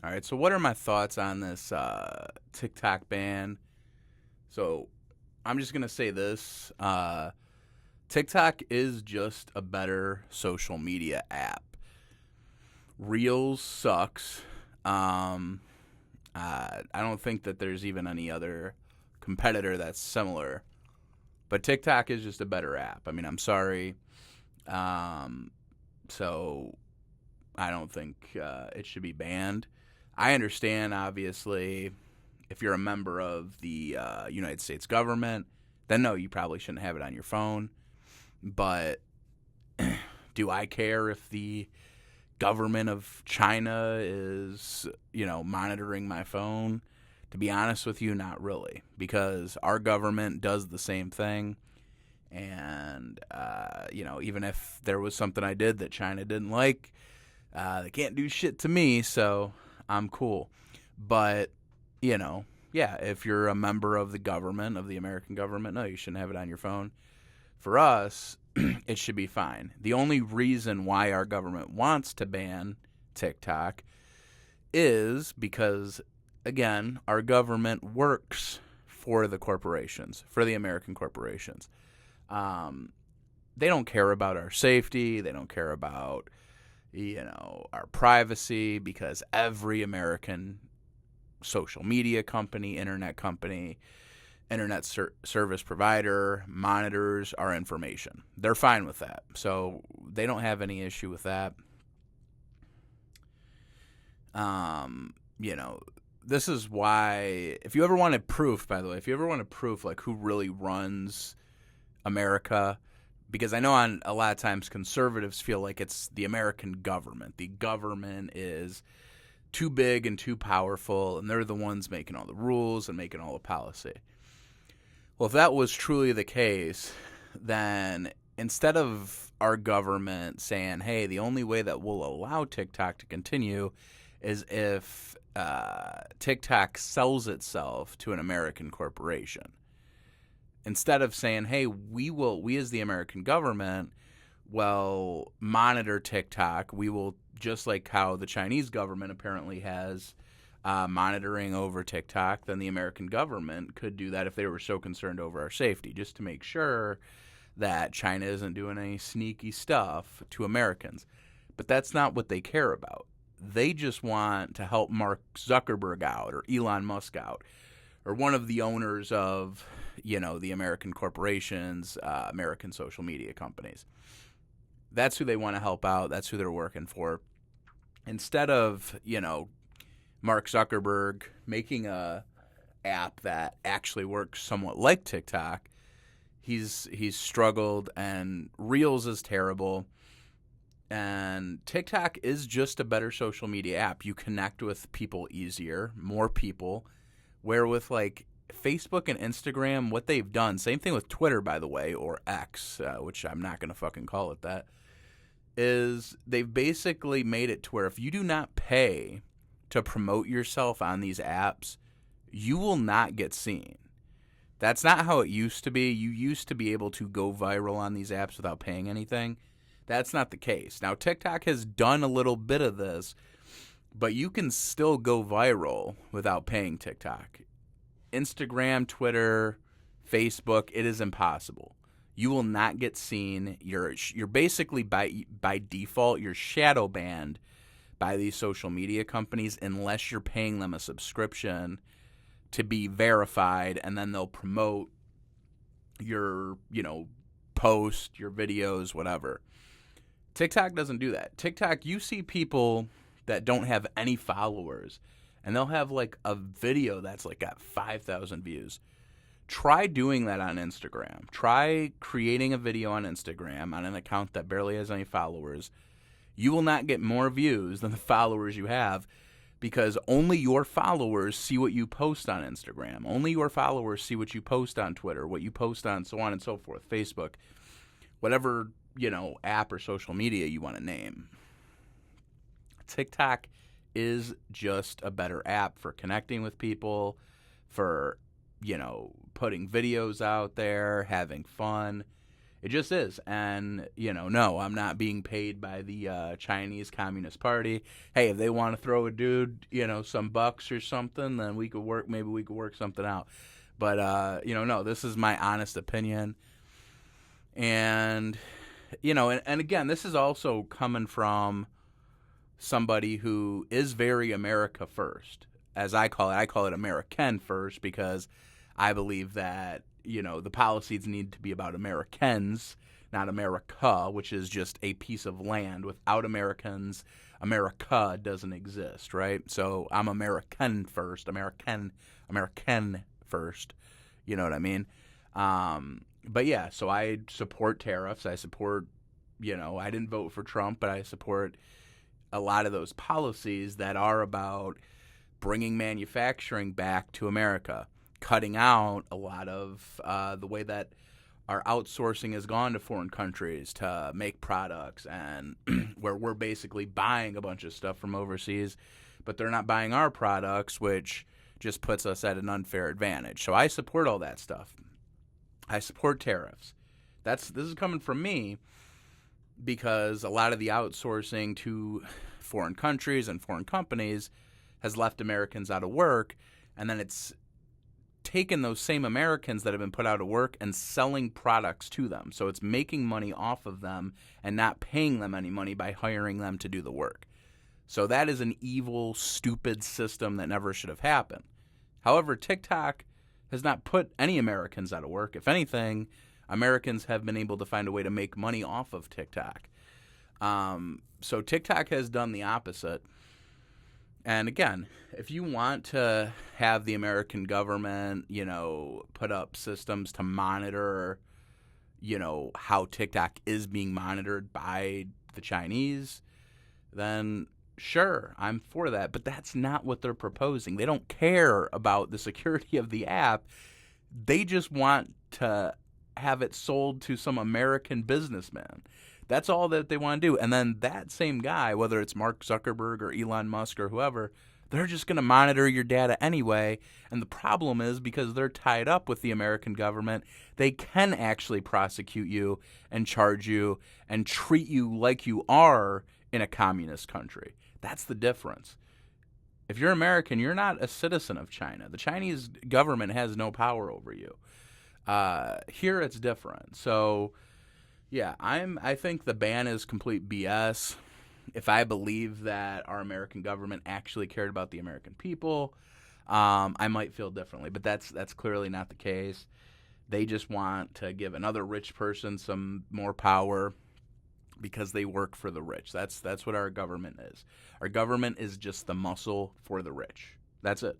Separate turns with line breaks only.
All right, so what are my thoughts on this TikTok ban? So I'm just going to say this. TikTok is just a better social media app. Reels sucks. I don't think that there's even any other competitor that's similar. But TikTok is just a better app. I mean, I'm sorry. So I don't think it should be banned. I understand, obviously, if you're a member of the United States government, then no, you probably shouldn't have it on your phone. But do I care if the government of China is, monitoring my phone? To be honest with you, not really, because our government does the same thing. And, even if there was something I did that China didn't like, they can't do shit to me, so I'm cool. But, if you're a member of the government, of the American government, no, you shouldn't have it on your phone. For us, it should be fine. The only reason why our government wants to ban TikTok is because, again, our government works for the corporations, for the American corporations. They don't care about our safety. They don't care about, our privacy, because every American social media company, internet service provider monitors our information. They're fine with that. So they don't have any issue with that. This is why, if you ever wanted proof, by the way, like who really runs America, because I know on a lot of times conservatives feel like it's the American government. The government is too big and too powerful, and they're the ones making all the rules and making all the policy. Well, if that was truly the case, then instead of our government saying, hey, the only way that we'll allow TikTok to continue is if TikTok sells itself to an American corporation. Instead of saying, hey, we as the American government will monitor TikTok. We will, just like how the Chinese government apparently has monitoring over TikTok, then the American government could do that if they were so concerned over our safety, just to make sure that China isn't doing any sneaky stuff to Americans. But that's not what they care about. They just want to help Mark Zuckerberg out, or Elon Musk out, or one of the owners of, the American corporations, American social media companies. That's who they want to help out. That's who they're working for. Instead of, Mark Zuckerberg making a app that actually works somewhat like TikTok, he's struggled, and Reels is terrible. And TikTok is just a better social media app. You connect with people easier, more people, where with like Facebook and Instagram, what they've done, same thing with Twitter, by the way, or X, which I'm not going to fucking call it that, is they've basically made it to where if you do not pay to promote yourself on these apps, you will not get seen. That's not how it used to be. You used to be able to go viral on these apps without paying anything. That's not the case. Now, TikTok has done a little bit of this, but you can still go viral without paying TikTok. Instagram, Twitter, Facebook, it is impossible. You will not get seen. You're basically, by default, you're shadow banned by these social media companies unless you're paying them a subscription to be verified, and then they'll promote your, post, your videos, whatever. TikTok doesn't do that. TikTok, you see people that don't have any followers, and they'll have like a video that's like got 5,000 views. Try doing that on Instagram. Try creating a video on Instagram on an account that barely has any followers. You will not get more views than the followers you have, because only your followers see what you post on Instagram. Only your followers see what you post on Twitter, what you post on so on and so forth, Facebook, whatever, app or social media you want to name. TikTok is just a better app for connecting with people, for, putting videos out there, having fun. It just is. And, no, I'm not being paid by the Chinese Communist Party. Hey, if they want to throw a dude, some bucks or something, then maybe we could work something out. But, no, this is my honest opinion. And, and again, this is also coming from somebody who is very America first, as I call it. I call it American first because I believe that, the policies need to be about Americans, not America, which is just a piece of land. Without Americans, America doesn't exist, right? So I'm American first, American first. You know what I mean? But yeah, so I support tariffs. I support, I didn't vote for Trump, but I support a lot of those policies that are about bringing manufacturing back to America, cutting out a lot of the way that our outsourcing has gone to foreign countries to make products, and where we're basically buying a bunch of stuff from overseas, but they're not buying our products, which just puts us at an unfair advantage. So I support all that stuff. I support tariffs. This is coming from me because a lot of the outsourcing to foreign countries and foreign companies has left Americans out of work, and then it's taken those same Americans that have been put out of work and selling products to them. So it's making money off of them and not paying them any money by hiring them to do the work. So that is an evil, stupid system that never should have happened. However, TikTok has not put any Americans out of work. If anything, Americans have been able to find a way to make money off of TikTok. So TikTok has done the opposite. And again, if you want to have the American government, put up systems to monitor, how TikTok is being monitored by the Chinese, then sure, I'm for that. But that's not what they're proposing. They don't care about the security of the app. They just want to have it sold to some American businessman. That's all that they want to do. And then that same guy, whether it's Mark Zuckerberg or Elon Musk or whoever, they're just going to monitor your data anyway. And the problem is because they're tied up with the American government, they can actually prosecute you and charge you and treat you like you are in a communist country. That's the difference. If you're American, you're not a citizen of China. The Chinese government has no power over you. Here it's different. So yeah, I think the ban is complete BS. If I believe that our American government actually cared about the American people, I might feel differently. But that's clearly not the case. They just want to give another rich person some more power because they work for the rich. That's what our government is. Our government is just the muscle for the rich. That's it.